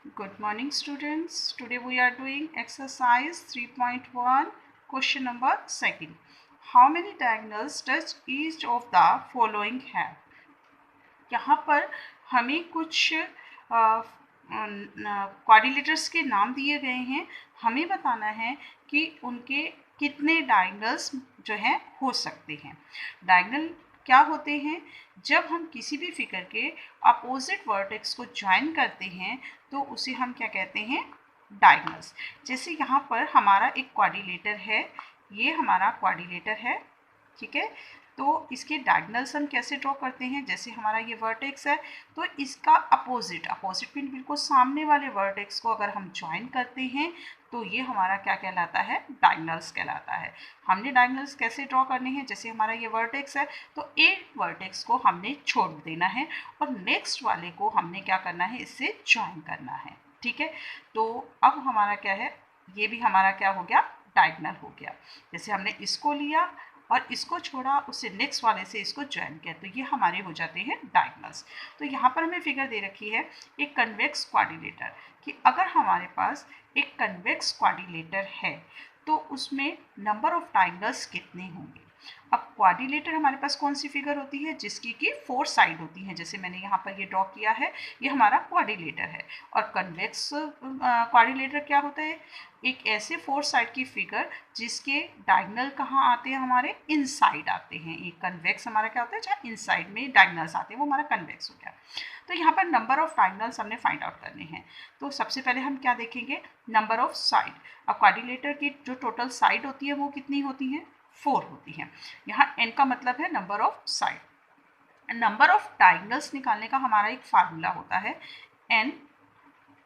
Good morning students. Today we are doing exercise 3.1 question number 2. How many diagonals does each of the following have? यहाँ पर हमें कुछ quadrilaterals के नाम दिए गए हैं. हमें बताना है कि उनके कितने डायगनल्स जो हैं हो सकते हैं. डायगनल क्या होते हैं? जब हम किसी भी फिगर के अपोजिट वर्टेक्स को ज्वाइन करते हैं तो उसे हम क्या कहते हैं? डायगनल्स. जैसे यहाँ पर हमारा एक क्वाड्रिलेटर है, ये हमारा क्वाड्रिलेटर है, ठीक है. तो इसके डायगनल्स हम कैसे ड्रॉ करते हैं? जैसे हमारा ये वर्टेक्स है तो इसका अपोजिट मीन बिल्कुल सामने वाले वर्टेक्स को अगर हम ज्वाइन करते हैं तो ये हमारा क्या कहलाता है? डायगनल्स कहलाता है. हमने डायगनल्स कैसे ड्रॉ करने हैं? जैसे हमारा ये वर्टेक्स है तो एक वर्टेक्स को हमने छोड़ देना है और नेक्स्ट वाले को हमने क्या करना है? इससे ज्वाइन करना है, ठीक है. तो अब हमारा क्या है? ये भी हमारा क्या हो गया? डायगनल हो गया. जैसे हमने इसको लिया और इसको छोड़ा, उससे नेक्स्ट वाले से इसको ज्वाइन किया, तो ये हमारे हो जाते हैं डायगनल्स. तो यहाँ पर हमें फिगर दे रखी है एक कन्वेक्स क्वाड्रिलेटर कि अगर हमारे पास एक कन्वेक्स क्वाड्रिलेटर है तो उसमें नंबर ऑफ डायगनल्स कितने होंगे. अब क्वाड्रिलेटर हमारे पास कौन सी फिगर होती है? जिसकी कि 4 साइड होती हैं. जैसे मैंने यहाँ पर ये ड्रॉ किया है, ये हमारा क्वाड्रिलेटर है. और कन्वेक्स क्वाड्रिलेटर क्या होता है? एक ऐसे 4 साइड की फिगर जिसके डायगनल कहाँ आते हैं? हमारे इनसाइड आते हैं. एक कन्वेक्स हमारा क्या होता है? जहाँ इनसाइड में डायगनल्स आते हैं, वो हमारा कन्वेक्स हो गया. तो यहाँ पर नंबर ऑफ डायगनल्स हमने फाइंड आउट करने हैं. तो सबसे पहले हम क्या देखेंगे? Number of side. अब क्वाड्रिलेटर की जो टोटल साइड होती है वो कितनी होती हैं? 4 होती हैं. यहाँ n का मतलब है number of side. Number of diagonals निकालने का हमारा एक फार्मूला होता है n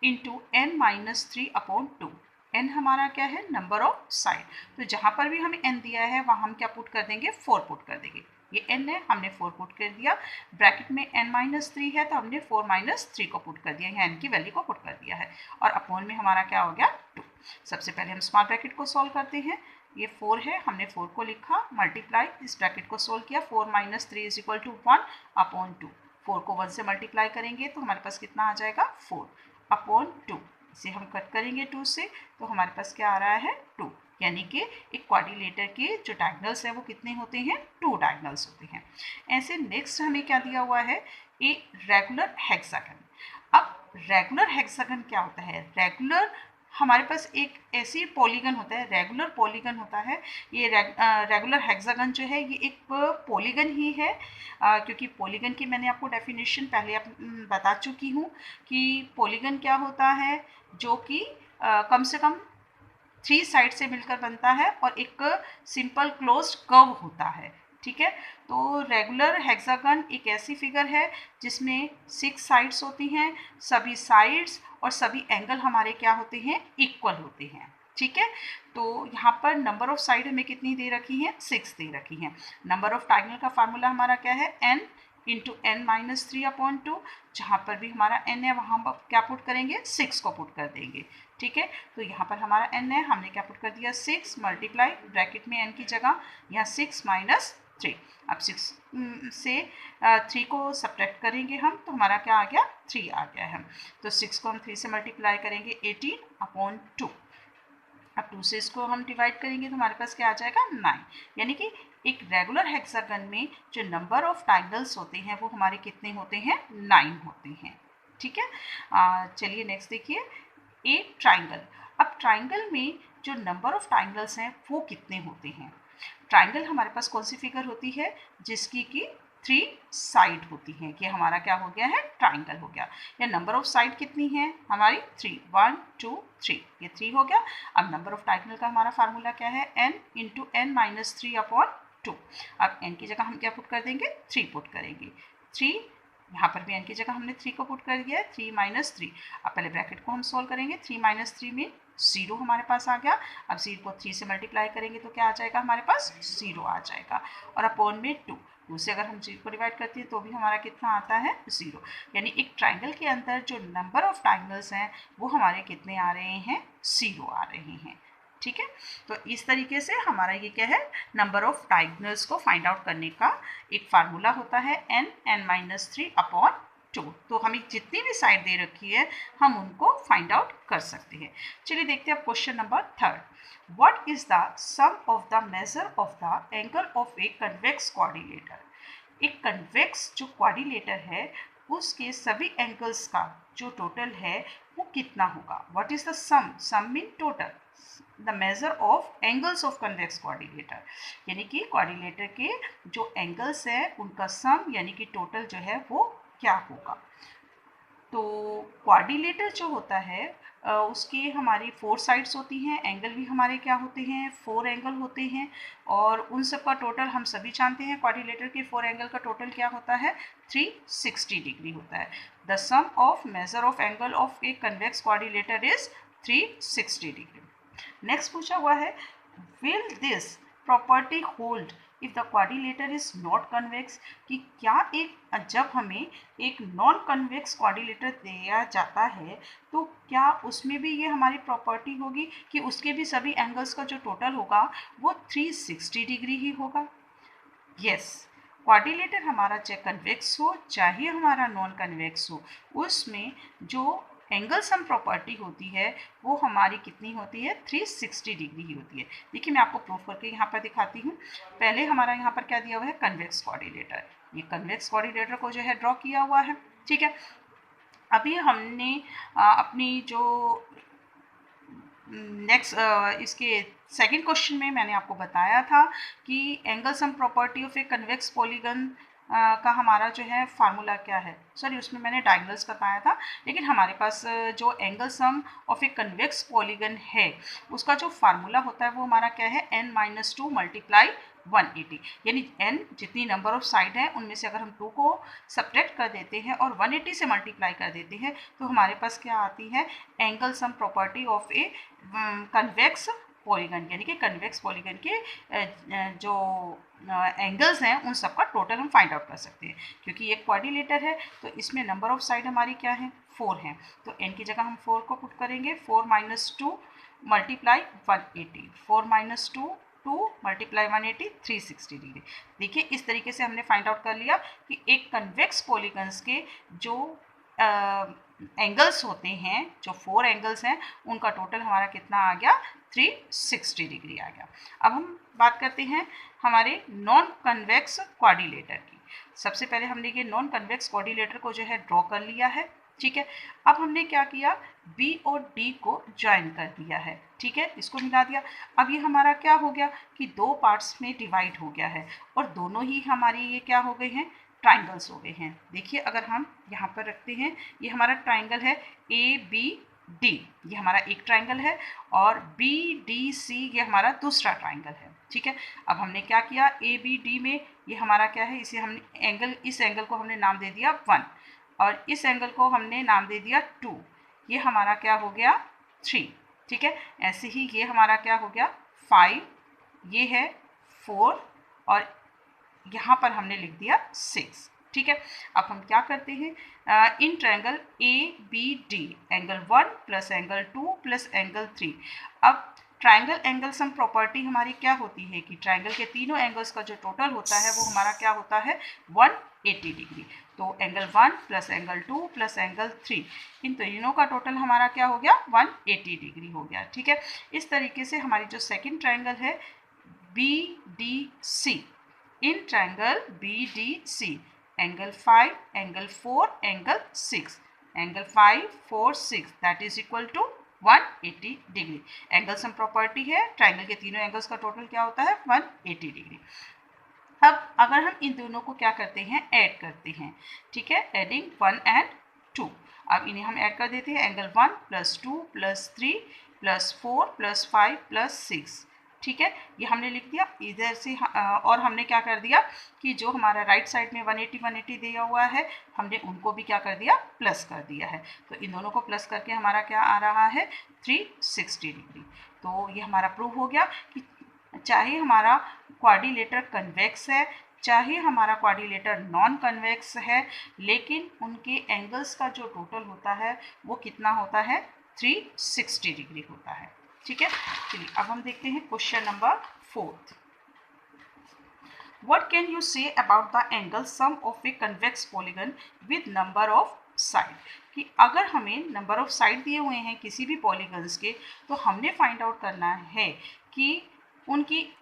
into n minus 3/2. n हमारा क्या है? Number of side. तो जहाँ पर भी हमें n दिया है वहाँ हम क्या पुट कर देंगे? 4 पुट कर देंगे. ये n है, हमने 4 पुट कर दिया. ब्रैकेट में n माइनस 3 है तो हमने 4 माइनस 3 को पुट कर दिया, यहाँ n की वैल्यू को पुट कर दिया है. और अपॉन में हमारा क्या हो गया? 2. सबसे पहले हम स्मॉल ब्रैकेट को सॉल्व करते हैं. ये 4 है, हमने 4 को लिखा, मल्टीप्लाई, इस ब्रैकेट को सोल्व किया. 4 माइनस 3 इज इक्वल टू 1/2. 4 को 1 से मल्टीप्लाई करेंगे तो हमारे पास कितना आ जाएगा? 4/2. इसे हम कट करेंगे 2 से तो हमारे पास क्या आ रहा है? 2. यानी कि एक क्वाड्रिलेटर के जो डायगनल्स हैं वो कितने होते हैं? 2 डायगनल्स होते हैं. ऐसे नेक्स्ट हमें क्या दिया हुआ है? A regular hexagon. अब रेगुलर हेक्सागन क्या होता है? रेगुलर हमारे पास एक ऐसी पॉलीगन होता है, रेगुलर पॉलीगन होता है. ये रेगुलर हेक्सागन जो है ये एक पॉलीगन ही है, क्योंकि पॉलीगन की मैंने आपको डेफिनेशन पहले बता चुकी हूँ कि पॉलीगन क्या होता है, जो कि कम से कम 3 साइड से मिलकर बनता है और एक सिंपल क्लोज्ड कर्व होता है, ठीक है. तो रेगुलर हेक्सागन एक ऐसी फिगर है जिसमें 6 साइड्स होती हैं. सभी साइड्स और सभी एंगल हमारे क्या होते हैं? इक्वल होते हैं, ठीक है. तो यहाँ पर नंबर ऑफ साइड हमें कितनी दे रखी हैं? 6 दे रखी हैं. नंबर ऑफ डायगोनल का फार्मूला हमारा क्या है? n into n minus 3/2. जहाँ पर भी हमारा n है वहाँ हम क्या पुट करेंगे? 6 को पुट कर देंगे, ठीक है. तो यहाँ पर हमारा n है, हमने क्या पुट कर दिया? 6 मल्टीप्लाई, ब्रैकेट में n की जगह यहाँ 6 माइनस 3. अब 6 से 3 को सब्ट्रैक्ट करेंगे हम तो हमारा क्या आ गया? 3 आ गया है. तो 6 को हम 3 से मल्टीप्लाई करेंगे 18/2. अब 2 से इसको हम डिवाइड करेंगे तो हमारे पास क्या आ जाएगा? 9. यानी कि एक रेगुलर हेक्सागन में जो नंबर ऑफ डायगनल्स होते हैं वो हमारे कितने होते हैं? 9 होते हैं, ठीक है. चलिए नेक्स्ट देखिए, एक ट्राइंगल. अब ट्राइंगल में जो नंबर ऑफ ट्राइंगल्स हैं वो कितने होते हैं? ट्राइंगल हमारे पास कौन सी फिगर होती है? जिसकी कि 3 साइड होती हैं. ये हमारा क्या हो गया है? ट्राइंगल हो गया. या नंबर ऑफ साइड कितनी है हमारी? 3. 1 2 3, ये 3 हो गया. अब नंबर ऑफ ट्राइंगल का हमारा फार्मूला क्या है? n into n minus 3/2. अब n की जगह हम क्या पुट कर देंगे? 3 पुट करेंगे. 3, यहाँ पर भी n की जगह हमने 3 को पुट कर दिया है. 3 माइनस 3. अब पहले ब्रैकेट को हम सोल्व करेंगे. 3 माइनस 3 में 0 हमारे पास आ गया. अब 0 को 3 से मल्टीप्लाई करेंगे तो क्या आ जाएगा? हमारे पास 0 आ जाएगा. और अपॉन में 2. 2 से अगर हम 0 को डिवाइड करते हैं तो भी हमारा कितना आता है? 0. यानी एक ट्राइंगल के अंदर जो नंबर ऑफ ट्राइंगल्स हैं वो हमारे कितने आ रहे हैं? 0 आ रहे हैं, ठीक है. तो इस तरीके से हमारा ये क्या है? नंबर ऑफ डायगोनल्स को फाइंड आउट करने का एक फार्मूला होता है n n-3/2. 2। तो हमें जितनी भी साइड दे रखी है हम उनको फाइंड आउट कर सकते हैं। चलिए देखते हैं question number 3। What is the sum of the measure of the angle of a convex quadrilateral. एक कन्वेक्स जो क्वाड्रिलेटर है उसके सभी एंगल्स का जो टोटल है वो कितना होगा। What is the sum, sum mean total, the measure of angles of convex quadrilateral, यानी कि क्वाड्रिलेटर के जो एंगल्स है उनका सम यानी कि टोटल जो है वो क्या होगा। तो क्वाड्रिलेटर जो होता है उसके हमारी 4 साइड्स होती हैं, एंगल भी हमारे क्या होते हैं 4 एंगल होते हैं, और उन सब का टोटल हम सभी जानते हैं क्वाड्रिलेटर के 4 एंगल का टोटल क्या होता है 360 डिग्री होता है। The sum of measure of angle of a convex quadrilateral is 360 degree. Next पूछा हुआ है will this property hold if the quadrilateral is not convex, कि क्या एक जब हमें एक नॉन कन्वेक्स क्वाड्रिलेटर दिया जाता है तो क्या उसमें भी ये हमारी प्रॉपर्टी होगी कि उसके भी सभी एंगल्स का जो टोटल होगा वो 360 डिग्री ही होगा। यस, क्वाड्रिलेटर हमारा चाहे कन्वेक्स हो चाहे हमारा नॉन कन्वेक्स हो, उसमें जो एंगल सम प्रॉपर्टी होती है वो हमारी कितनी होती है 360 डिग्री ही होती है। देखिए मैं आपको प्रूफ करके यहाँ पर दिखाती हूँ। पहले हमारा यहाँ पर क्या दिया हुआ है कन्वेक्स क्वाड्रिलेटर, ये कन्वेक्स क्वाड्रिलेटर को जो है ड्रॉ किया हुआ है, ठीक है। अभी हमने अपनी जो नेक्स्ट इसके सेकंड क्वेश्चन में मैंने आपको बताया था कि angle sum property of a convex polygon का हमारा जो है फार्मूला क्या है, सॉरी उसमें मैंने डायगोनल्स बताया था, लेकिन हमारे पास जो angle sum of a convex polygon है उसका जो फार्मूला होता है वो हमारा क्या है n-2 मल्टीप्लाई 180, यानी n जितनी नंबर ऑफ साइड है उनमें से अगर हम 2 को सब्ट्रैक्ट कर देते हैं और 180 से मल्टीप्लाई कर देते हैं तो हमारे पास क्या आती है angle sum property of a convex polygon, यानी कि कन्वेक्स पॉलीगन के जो एंगल्स हैं उन सब का टोटल हम फाइंड आउट कर सकते हैं। क्योंकि ये क्वाड्रिलेटर है तो इसमें नंबर ऑफ साइड हमारी क्या है 4 हैं, तो n की जगह हम 4 को पुट करेंगे, 4 - 2 मल्टीप्लाई 180, 4 - 2 2 मल्टीप्लाई 180 360 डिग्री। देखिए इस तरीके से हमने फाइंड आउट कर लिया कि एक कन्वेक्स पॉलीगन्स के जो एंगल्स होते हैं, जो 4 एंगल्स हैं उनका टोटल हमारा कितना आ गया 360 डिग्री आ गया। अब हम बात करते हैं हमारे नॉन कन्वेक्स क्वाड्रिलेटर की। सबसे पहले हमने ये नॉन कन्वेक्स क्वाड्रिलेटर को जो है ड्रॉ कर लिया है, ठीक है। अब हमने क्या किया B और D को ज्वाइन कर दिया है, ठीक है, इसको मिला दिया। अब ये हमारा क्या हो गया कि 2 पार्ट्स में डिवाइड हो गया है और दोनों ही हमारे ये क्या हो गए हैं ट्राइंगल्स हो गए हैं। देखिए अगर हम यहाँ पर रखते हैं ये हमारा ट्राइंगल है ABD, ये हमारा एक ट्राइंगल है, और BDC ये हमारा दूसरा ट्राइंगल है, ठीक है। अब हमने क्या किया ABD में ये हमारा क्या है, इसे हमने एंगल, इस एंगल को हमने नाम दे दिया 1 और इस एंगल को हमने नाम दे दिया 2, ये हमारा क्या हो गया 3, ठीक है। ऐसे ही ये हमारा क्या हो गया 5, ये है 4 और यहाँ पर हमने लिख दिया 6, ठीक है। अब हम क्या करते हैं in triangle ABD angle 1 plus angle 2 plus angle 3। अब ट्रायंगल एंगल सम प्रॉपर्टी हमारी क्या होती है कि ट्रायंगल के तीनों एंगल्स का जो टोटल होता है वो हमारा क्या होता है 180 डिग्री। तो angle 1 plus angle 2 plus angle 3, इन तीनों का टोटल हमारा क्या हो गया 180 डिग्री हो गया, ठीक है। इस तरीके से हमारी जो सेकेंड ट्रायंगल है BDC, in triangle BDC angle 5 angle 4 angle 6, angle 5 4 6 that is equal to 180 degree. Angle sum property है, ट्राइंगल के तीनों एंगल्स का टोटल क्या होता है 180 डिग्री। अब अगर हम इन दोनों को क्या करते हैं ऐड करते हैं, ठीक है, एडिंग 1 and 2। अब इन्हें हम ऐड कर देते हैं एंगल 1 + 2 + 3 + 4 + 5 + 6, ठीक है, ये हमने लिख दिया इधर से। और हमने क्या कर दिया कि जो हमारा राइट साइड में 180 दिया हुआ है हमने उनको भी क्या कर दिया प्लस कर दिया है। तो इन दोनों को प्लस करके हमारा क्या आ रहा है 360 डिग्री। तो ये हमारा प्रूव हो गया कि चाहे हमारा क्वाड्रिलेटर कन्वेक्स है चाहे हमारा क्वाड्रिलेटर नॉन कन्वेक्स है, लेकिन उनके एंगल्स का जो टोटल होता है वो कितना होता है 360 डिग्री होता है, ठीक है। चलिए अब हम देखते हैं question number 4। What can you say about the angle sum of a convex polygon with number of side, कि अगर हमें नंबर ऑफ साइड दिए हुए हैं किसी भी पॉलीगन्स के, तो हमने फाइंड आउट करना है कि उनकी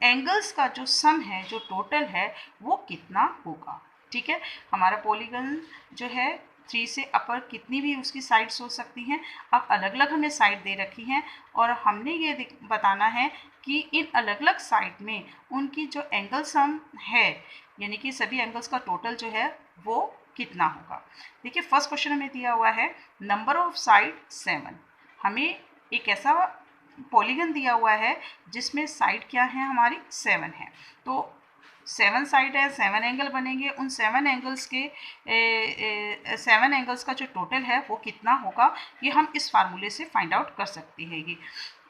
एंगल्स का जो सम है, जो टोटल है, वो कितना होगा। ठीक है, हमारा पॉलीगन जो है 3 से अपर कितनी भी उसकी साइड्स हो सकती हैं। अब अलग अलग हमें साइड दे रखी हैं और हमने ये बताना है कि इन अलग अलग साइड में उनकी जो एंगल सम है, यानी कि सभी एंगल्स का टोटल जो है वो कितना होगा। देखिए, फर्स्ट क्वेश्चन हमें दिया हुआ है नंबर ऑफ साइड 7। हमें एक ऐसा पॉलीगन दिया हुआ है जिसमें साइड क्या है, हमारी 7 है। तो 7 साइड है, 7 एंगल बनेंगे। उन 7 एंगल्स के 7 एंगल्स का जो टोटल है वो कितना होगा, ये हम इस फार्मूले से फाइंड आउट कर सकते हैं। ये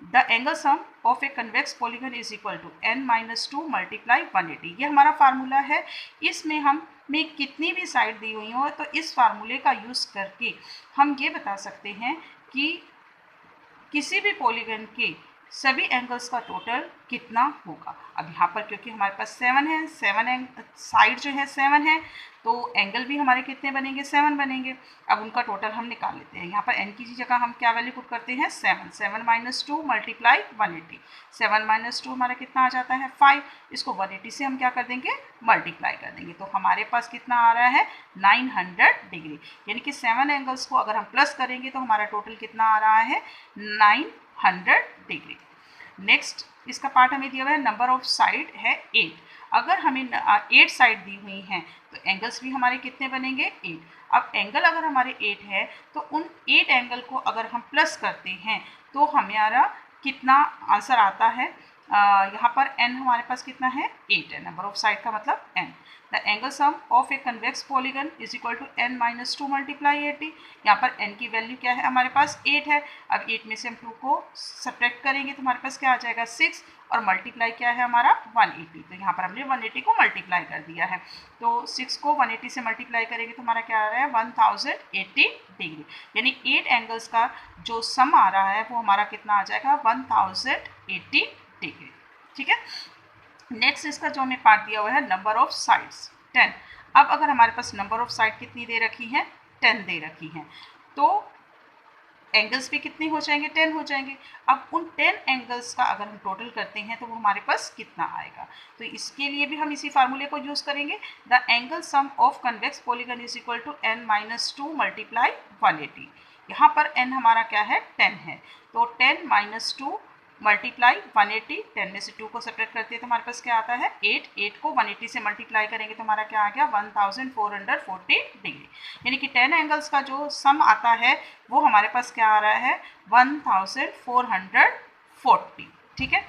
the angle sum of a convex polygon is equal to n-2 multiply 180, ये हमारा फार्मूला है। इसमें हम में कितनी भी साइड दी हुई हो, तो इस फार्मूले का यूज़ करके हम ये बता सकते हैं कि किसी भी पॉलीगन के सभी एंगल्स का टोटल कितना होगा। अब यहाँ पर क्योंकि हमारे पास 7 है, 7 साइड जो है 7 है, तो एंगल भी हमारे कितने बनेंगे, 7 बनेंगे। अब उनका टोटल हम निकाल लेते हैं। यहाँ पर n की जगह हम क्या वैल्यू पुट करते हैं, 7। 7 - 2 मल्टीप्लाई 180। 7 - 2 हमारा कितना आ जाता है, 5। इसको 180 से हम क्या कर देंगे, मल्टीप्लाई कर देंगे। तो हमारे पास कितना आ रहा है, 900 डिग्री। यानी कि 7 एंगल्स को अगर हम प्लस करेंगे तो हमारा टोटल कितना आ रहा है, 900 डिग्री। नेक्स्ट इसका पार्ट हमें दिया हुआ है, नंबर ऑफ साइड है 8। अगर हमें 8 साइड दी हुई हैं तो एंगल्स भी हमारे कितने बनेंगे, 8। अब एंगल अगर हमारे 8 है तो उन 8 एंगल को अगर हम प्लस करते हैं तो हमारा कितना आंसर आता है, यहाँ पर n हमारे पास कितना है, 8 है। नंबर ऑफ साइड का मतलब n। The angle sum of a convex polygon is equal to n-2 multiply 80। यहाँ पर n की वैल्यू क्या है, हमारे पास 8 है। अब 8 में से हम 2 को सब्ट्रैक्ट करेंगे तो हमारे पास क्या आ जाएगा, 6, और मल्टीप्लाई क्या है हमारा, 180। तो यहाँ पर हमने 180 को मल्टीप्लाई कर दिया है। तो 6 को 180 से मल्टीप्लाई करेंगे तो हमारा क्या आ रहा है, 1080 डिग्री। यानी 8 एंगल्स का जो सम आ रहा है वो हमारा कितना आ जाएगा, 1080 डिग्री। ठीक है, नेक्स्ट इसका जो हमें पार्ट दिया हुआ है, नंबर ऑफ साइड्स 10। अब अगर हमारे पास नंबर ऑफ साइड कितनी दे रखी है, 10 दे रखी हैं, तो एंगल्स भी कितने हो जाएंगे, 10 हो जाएंगे। अब उन 10 एंगल्स का अगर हम टोटल करते हैं तो वो हमारे पास कितना आएगा, तो इसके लिए भी हम इसी फार्मूले को यूज़ करेंगे। The angle sum of convex polygon is equal to n-2 multiply 180। यहाँ पर n हमारा क्या है, 10 है, तो 10 - 2 मल्टीप्लाई 180। 10 में से 2 को सब्ट्रैक्ट करते हैं तो हमारे पास क्या आता है, 8। 8 को 180 से मल्टीप्लाई करेंगे तो हमारा क्या आ गया, 1440 डिग्री। यानी कि 10 एंगल्स का जो सम आता है वो हमारे पास क्या आ रहा है, 1440। ठीक है,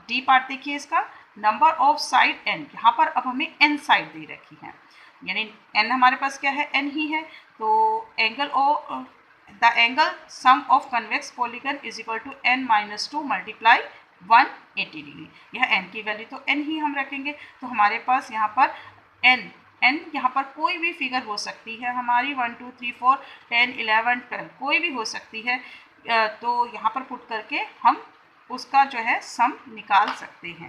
डी पार्ट देखिए इसका, नंबर ऑफ साइड n। यहाँ पर अब हमें n साइड दे रखी है, यानी n हमारे पास क्या है, n ही है। तो angle of the angle sum of convex polygon is equal to n-2 multiply 180 degree. यह n की वैल्यू तो n ही हम रखेंगे। तो हमारे पास यहाँ पर n यहाँ पर कोई भी फिगर हो सकती है हमारी, 1 2 3 4 10 11 12 कोई भी हो सकती है। तो यहाँ पर पुट करके हम उसका जो है सम निकाल सकते हैं।